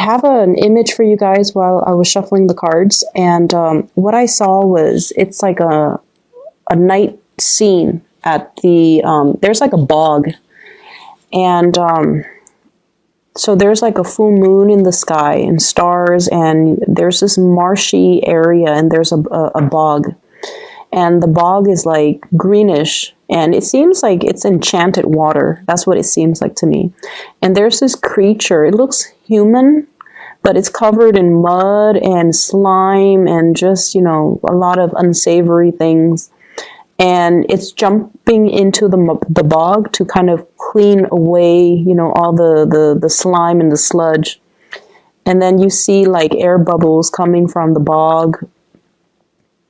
have an image for you guys while I was shuffling the cards, and what I saw was it's like a night scene at the there's like a bog, and so there's like a full moon in the sky and stars, and there's this marshy area, and there's a bog, and the bog is like greenish, and it seems like it's enchanted water. That's what it seems like to me. And there's this creature. It looks human, but it's covered in mud and slime and just, a lot of unsavory things. And it's jumping into the bog to kind of clean away, all the slime and the sludge. And then you see like air bubbles coming from the bog.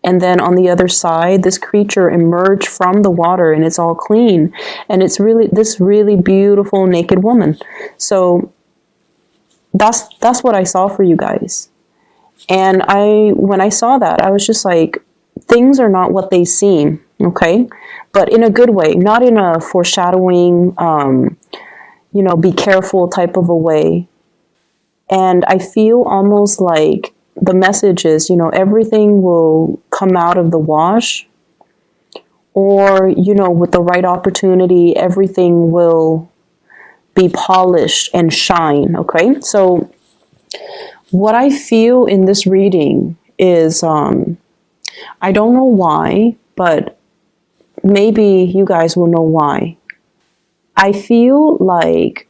And then on the other side, this creature emerged from the water, and it's all clean. And it's really this really beautiful naked woman. So that's what I saw for you guys. And when I saw that, I was just like, things are not what they seem, okay? But in a good way, not in a foreshadowing, be careful type of a way. And I feel almost like the message is, everything will come out of the wash, or, with the right opportunity, everything will be polished and shine, okay? So what I feel in this reading is, I don't know why, but maybe you guys will know why. I feel like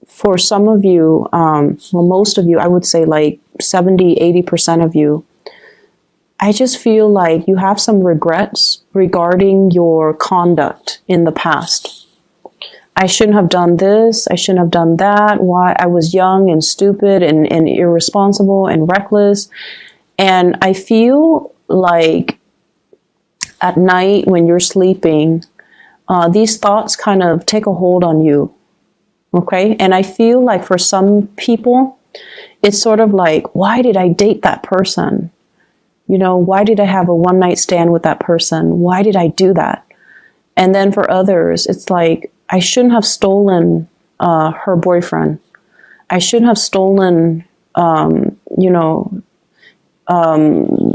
for some of you, most of you, I would say like 70, 80% of you, I just feel like you have some regrets regarding your conduct in the past. I shouldn't have done this. I shouldn't have done that. Why? I was young and stupid and irresponsible and reckless. And I feel like at night when you're sleeping, these thoughts kind of take a hold on you. Okay? And I feel like for some people, it's sort of like, why did I date that person? Why did I have a one night stand with that person? Why did I do that? And then for others, it's like, I shouldn't have stolen her boyfriend. I shouldn't have stolen,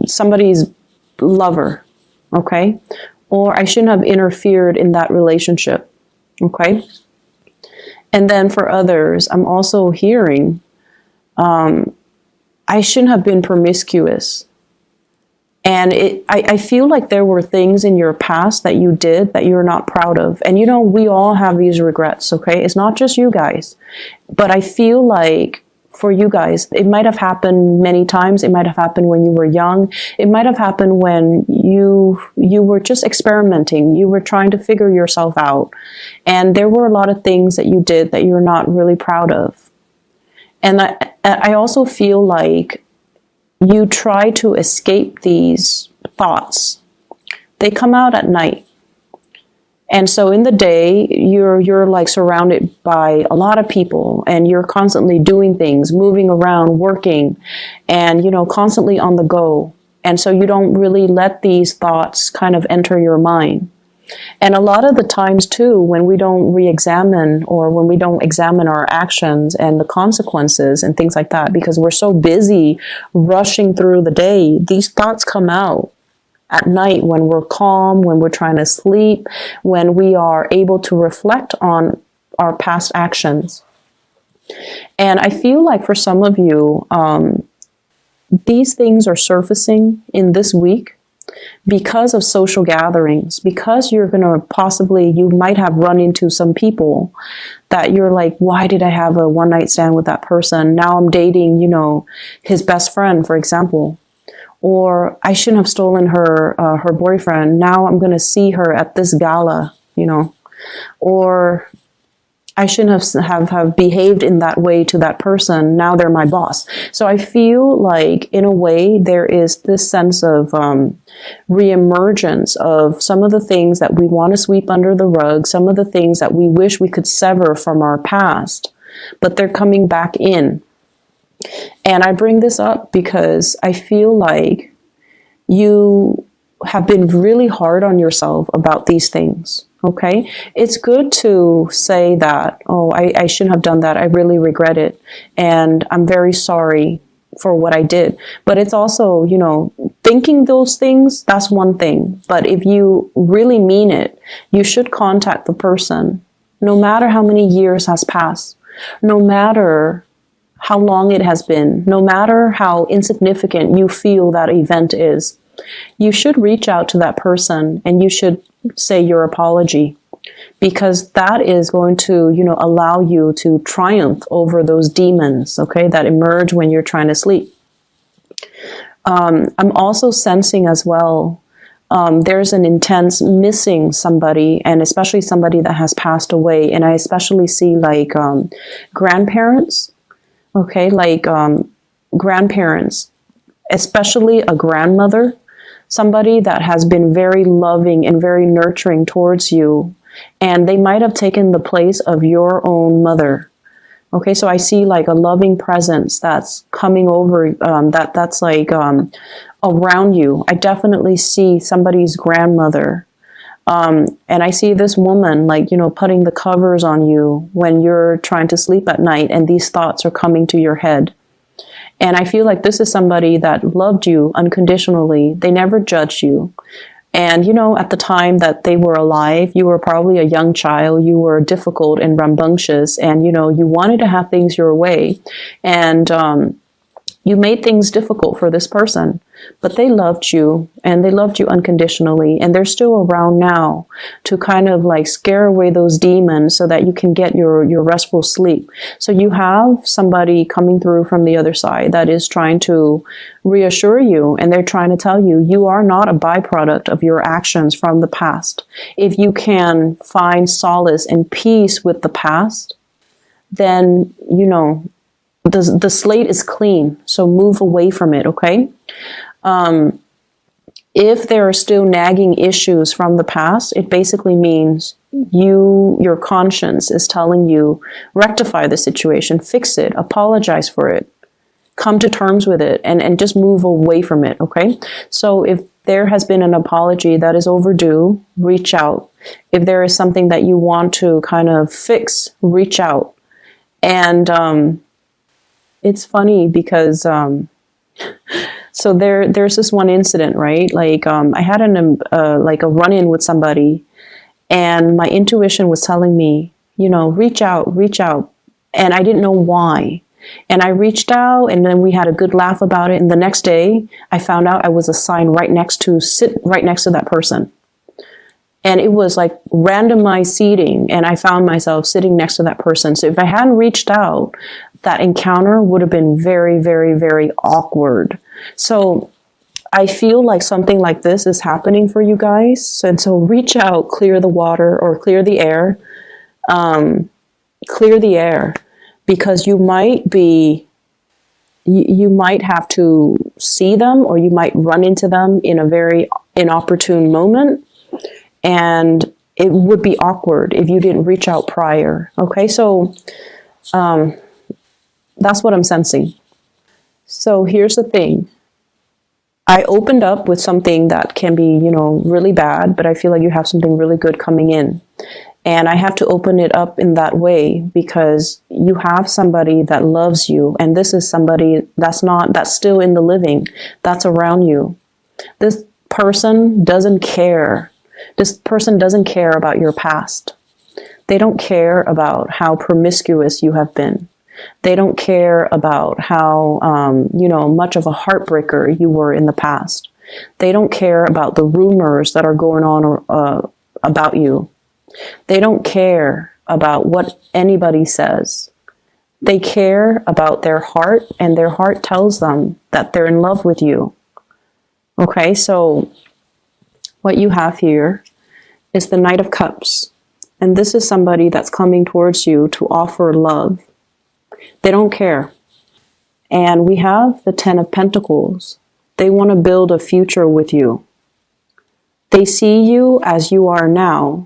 somebody's lover, okay? Or I shouldn't have interfered in that relationship, okay? And then for others, I'm also hearing, I shouldn't have been promiscuous. And I feel like there were things in your past that you did that you're not proud of. And we all have these regrets, okay? It's not just you guys. But I feel like for you guys, it might have happened many times. It might have happened when you were young. It might have happened when you were just experimenting. You were trying to figure yourself out. And there were a lot of things that you did that you're not really proud of. And I also feel like you try to escape these thoughts. They come out at night. And so in the day, you're like surrounded by a lot of people, and you're constantly doing things, moving around, working, and, constantly on the go. And so you don't really let these thoughts kind of enter your mind. And a lot of the times too, when we don't re-examine, or when we don't examine our actions and the consequences and things like that, because we're so busy rushing through the day, these thoughts come out at night when we're calm, when we're trying to sleep, when we are able to reflect on our past actions. And I feel like for some of you, these things are surfacing in this week because of social gatherings, because you're going to you might have run into some people that you're like, why did I have a one night stand with that person? Now I'm dating, his best friend, for example. Or I shouldn't have stolen her boyfriend. Now I'm going to see her at this gala, Or I shouldn't have behaved in that way to that person. Now they're my boss. So I feel like, in a way, there is this sense of reemergence of some of the things that we want to sweep under the rug, some of the things that we wish we could sever from our past, but they're coming back in. And I bring this up because I feel like you have been really hard on yourself about these things. Okay, it's good to say that, oh, I shouldn't have done that. I really regret it. And I'm very sorry for what I did. But it's also, thinking those things, that's one thing. But if you really mean it, you should contact the person, no matter how many years has passed, no matter how long it has been, no matter how insignificant you feel that event is. You should reach out to that person and you should say your apology, because that is going to, allow you to triumph over those demons, okay, that emerge when you're trying to sleep. I'm also sensing as well, there's an intense missing somebody, and especially somebody that has passed away. And I especially see like grandparents, okay, like grandparents, especially a grandmother, somebody that has been very loving and very nurturing towards you, and they might have taken the place of your own mother. Okay, so I see like a loving presence that's coming over, that's like around you. I definitely see somebody's grandmother. And I see this woman like, putting the covers on you when you're trying to sleep at night and these thoughts are coming to your head. And I feel like this is somebody that loved you unconditionally. They never judged you. And, at the time that they were alive, you were probably a young child. You were difficult and rambunctious. And, you wanted to have things your way. And you made things difficult for this person. But they loved you, and they loved you unconditionally. And they're still around now to kind of like scare away those demons so that you can get your restful sleep. So you have somebody coming through from the other side that is trying to reassure you, and they're trying to tell you, you are not a byproduct of your actions from the past. If you can find solace and peace with the past, then, the slate is clean. So move away from it, okay? If there are still nagging issues from the past, it basically means your conscience is telling you, rectify the situation, fix it, apologize for it, come to terms with it, and just move away from it, okay? So if there has been an apology that is overdue, reach out. If there is something that you want to kind of fix, reach out. And it's funny because so there's this one incident, right? Like I had a run-in with somebody, and my intuition was telling me, reach out, and I didn't know why. And I reached out, and then we had a good laugh about it. And the next day, I found out I was assigned sit right next to that person. And it was like randomized seating, and I found myself sitting next to that person. So if I hadn't reached out, that encounter would have been very, very, very awkward. So I feel like something like this is happening for you guys. And so reach out, clear the water or clear the air. Clear the air, because you might have to see them, or you might run into them in a very inopportune moment. And it would be awkward if you didn't reach out prior. Okay, so that's what I'm sensing. So here's the thing. I opened up with something that can be, really bad, but I feel like you have something really good coming in. And I have to open it up in that way because you have somebody that loves you. And this is somebody that's still in the living, that's around you. This person doesn't care. This person doesn't care about your past. They don't care about how promiscuous you have been. They don't care about how, much of a heartbreaker you were in the past. They don't care about the rumors that are going on about you. They don't care about what anybody says. They care about their heart, and their heart tells them that they're in love with you. Okay, so what you have here is the Knight of Cups. And this is somebody that's coming towards you to offer love. They don't care. And we have the Ten of Pentacles. They want to build a future with you. They see you as you are now.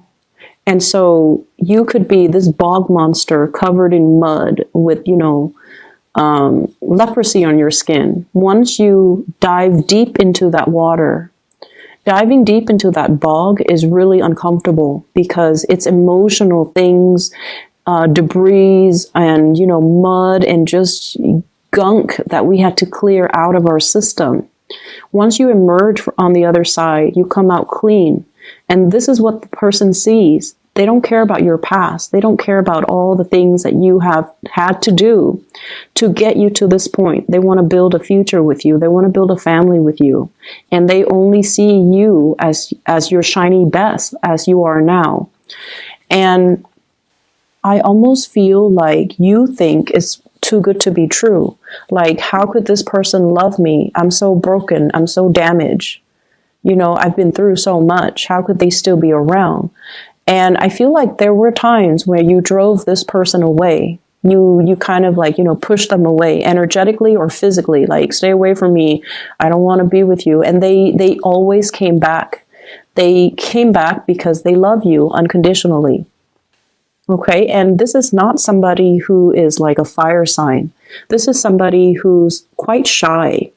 And so you could be this bog monster covered in mud with, leprosy on your skin. Once you dive deep into that water Diving deep into that bog is really uncomfortable because it's emotional things, debris and, mud and just gunk that we had to clear out of our system. Once you emerge on the other side, you come out clean. And this is what the person sees. They don't care about your past. They don't care about all the things that you have had to do to get you to this point. They want to build a future with you. They want to build a family with you. And they only see you as your shiny best as you are now. And I almost feel like you think it's too good to be true. Like, how could this person love me? I'm so broken. I'm so damaged. I've been through so much. How could they still be around? And I feel like there were times where you drove this person away. You kind of pushed them away energetically or physically, like, stay away from me. I don't want to be with you. And they always came back. They came back because they love you unconditionally. Okay. And this is not somebody who is like a fire sign. This is somebody who's quite shy.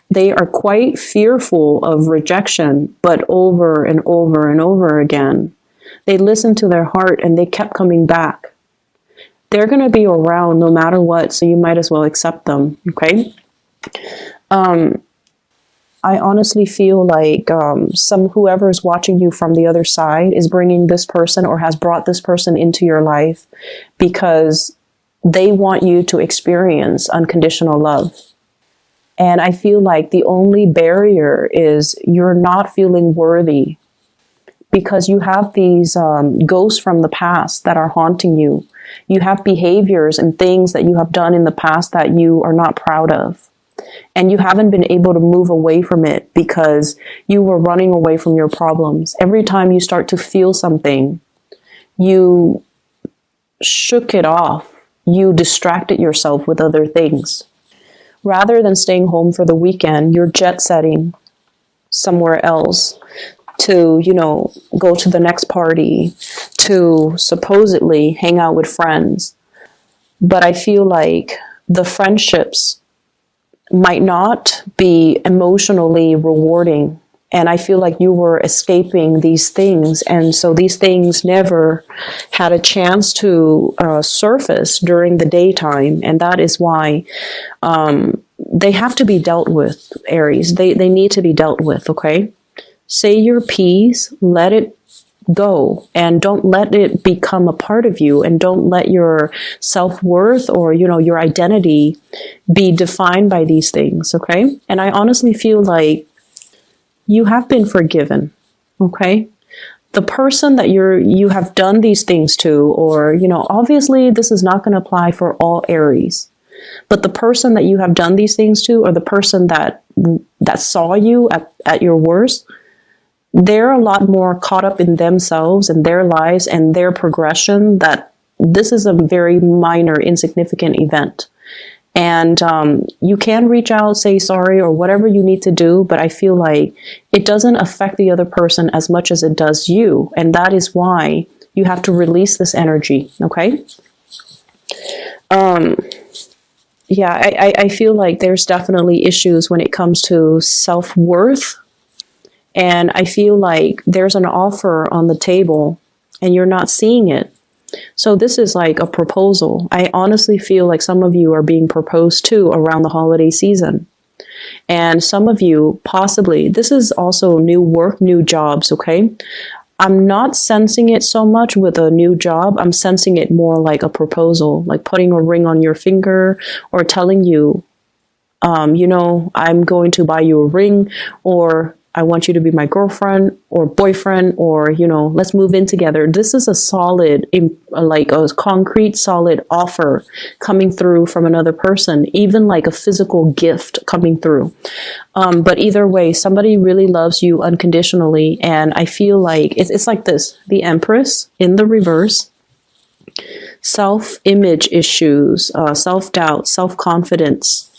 They are quite fearful of rejection, but over and over and over again. They listened to their heart and they kept coming back. They're going to be around no matter what, so you might as well accept them, okay? I honestly feel like whoever is watching you from the other side is bringing this person or has brought this person into your life because they want you to experience unconditional love. And I feel like the only barrier is you're not feeling worthy because you have these ghosts from the past that are haunting you. You have behaviors and things that you have done in the past that you are not proud of. And you haven't been able to move away from it because you were running away from your problems. Every time you start to feel something, you shook it off. You distracted yourself with other things. Rather than staying home for the weekend, you're jet setting somewhere else to, go to the next party, to supposedly hang out with friends. But I feel like the friendships might not be emotionally rewarding. And I feel like you were escaping these things. And so these things never had a chance to surface during the daytime. And that is why they have to be dealt with, Aries. They need to be dealt with, okay? Say your piece, let it go, and don't let it become a part of you, and don't let your self-worth or, your identity be defined by these things, okay? And I honestly feel like you have been forgiven, okay? The person that you have done these things to, or, obviously this is not going to apply for all Aries, but the person that you have done these things to, or the person that saw you at your worst, they're a lot more caught up in themselves and their lives and their progression that this is a very minor, insignificant event. And you can reach out, say sorry, or whatever you need to do, but I feel like it doesn't affect the other person as much as it does you. And that is why you have to release this energy, okay? Yeah, I feel like there's definitely issues when it comes to self-worth. And I feel like there's an offer on the table and you're not seeing it. So this is like a proposal. I honestly feel like some of you are being proposed to around the holiday season. And some of you possibly, this is also new work, new jobs, okay? I'm not sensing it so much with a new job. I'm sensing it more like a proposal, like putting a ring on your finger or telling you, I'm going to buy you a ring, or I want you to be my girlfriend or boyfriend, or, let's move in together. This is a solid, like a concrete, solid offer coming through from another person, even like a physical gift coming through. But either way, somebody really loves you unconditionally. And I feel like it's like this, the Empress in the reverse, self-image issues, self-doubt, self-confidence,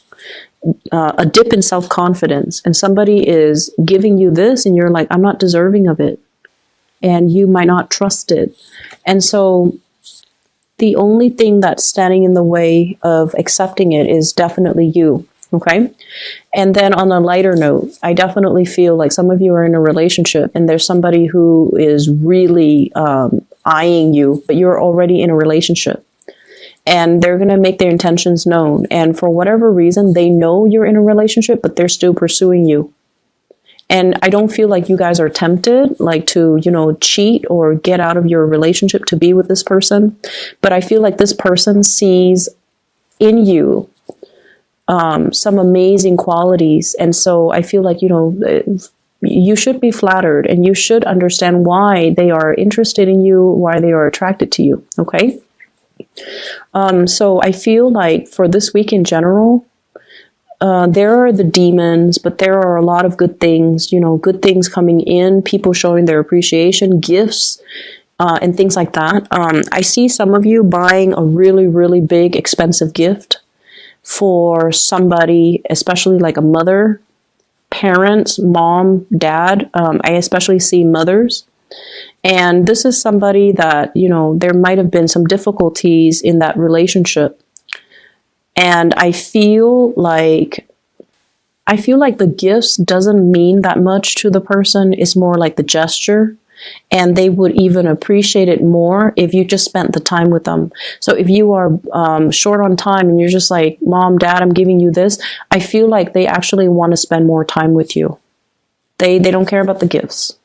a dip in self-confidence, and somebody is giving you this and you're like, I'm not deserving of it, and you might not trust it. And so the only thing that's standing in the way of accepting it is definitely you. Okay. And then on a lighter note, I definitely feel like some of you are in a relationship and there's somebody who is really eyeing you, but you're already in a relationship. And they're going to make their intentions known. And for whatever reason, they know you're in a relationship, but they're still pursuing you. And I don't feel like you guys are tempted, like to, cheat or get out of your relationship to be with this person. But I feel like this person sees in you some amazing qualities. And so I feel like, you should be flattered and you should understand why they are interested in you, why they are attracted to you. Okay. So I feel like for this week in general, there are the demons, but there are a lot of good things, good things coming in, people showing their appreciation, gifts, and things like that. I see some of you buying a really, really big, expensive gift for somebody, especially like a mother, parents, mom, dad. I especially see mothers. And this is somebody that, there might have been some difficulties in that relationship. And I feel like the gifts doesn't mean that much to the person. It's more like the gesture. And they would even appreciate it more if you just spent the time with them. So if you are short on time and you're just like, Mom, Dad, I'm giving you this, I feel like they actually want to spend more time with you. They don't care about the gifts.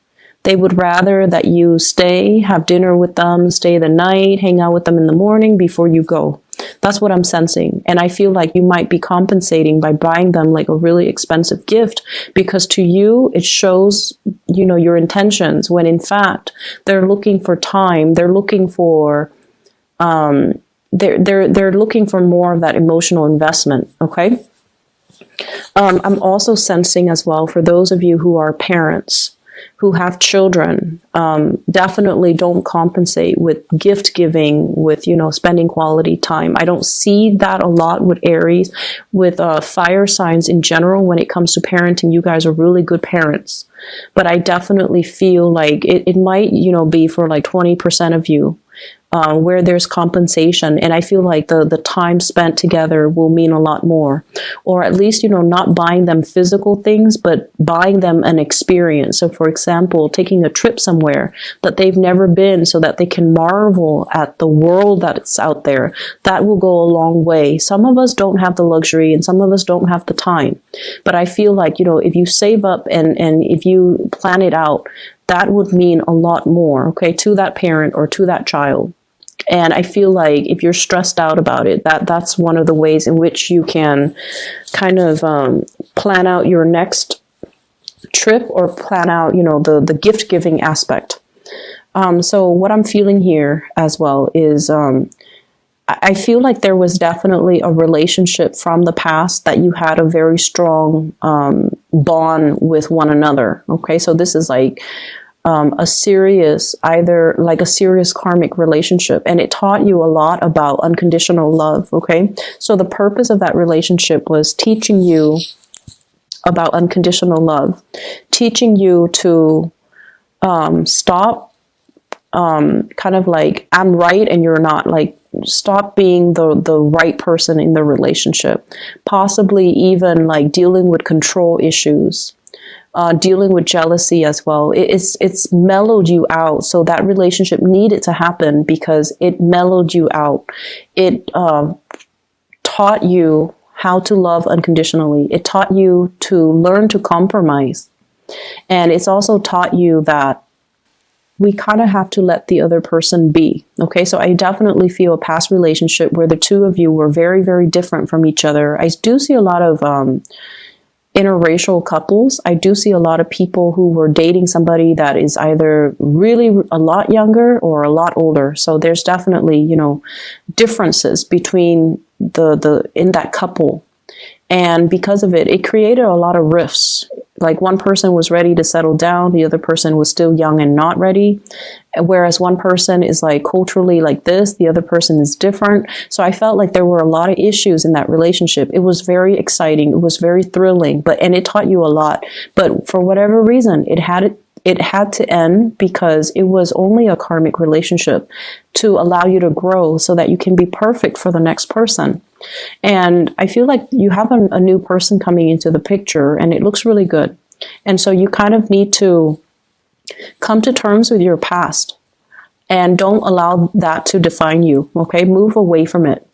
They would rather that you stay, have dinner with them, stay the night, hang out with them in the morning before you go. That's what I'm sensing. And I feel like you might be compensating by buying them like a really expensive gift, because to you, it shows, your intentions, when in fact, they're looking for time. They're looking for, they're looking for more of that emotional investment. Okay. I'm also sensing as well, for those of you who are parents, who have children, definitely don't compensate with gift giving, with, spending quality time. I don't see that a lot with Aries. With fire signs in general, when it comes to parenting, you guys are really good parents. But I definitely feel like it might, be for like 20% of you. Where there's compensation. And I feel like the time spent together will mean a lot more. Or at least, not buying them physical things, but buying them an experience. So for example, taking a trip somewhere that they've never been so that they can marvel at the world that's out there. That will go a long way. Some of us don't have the luxury and some of us don't have the time. But I feel like, if you save up and if you plan it out, that would mean a lot more, okay, to that parent or to that child. And I feel like if you're stressed out about it, that's one of the ways in which you can kind of plan out your next trip or plan out, the gift giving aspect. So what I'm feeling here as well is I feel like there was definitely a relationship from the past that you had a very strong bond with one another. Okay, so this is like a serious karmic relationship, and it taught you a lot about unconditional love. Okay, so the purpose of that relationship was teaching you about unconditional love, teaching you to stop kind of like, I'm right and you're not, like stop being the right person in the relationship, possibly even like dealing with control issues. Dealing with jealousy as well. It's mellowed you out. So that relationship needed to happen because it mellowed you out. It taught you how to love unconditionally. It taught you to learn to compromise. And it's also taught you that we kind of have to let the other person be. Okay, so I definitely feel a past relationship where the two of you were very, very different from each other. I do see a lot of interracial couples. I do see a lot of people who were dating somebody that is either really a lot younger or a lot older. So there's definitely, differences between the in that couple. And because of it, it created a lot of rifts. Like one person was ready to settle down, the other person was still young and not ready. Whereas one person is like culturally like this, the other person is different. So I felt like there were a lot of issues in that relationship. It was very exciting. It was very thrilling, and it taught you a lot. But for whatever reason, it had to end because it was only a karmic relationship to allow you to grow so that you can be perfect for the next person. And I feel like you have a new person coming into the picture, and it looks really good. And so you kind of need to come to terms with your past and don't allow that to define you. Okay, move away from it.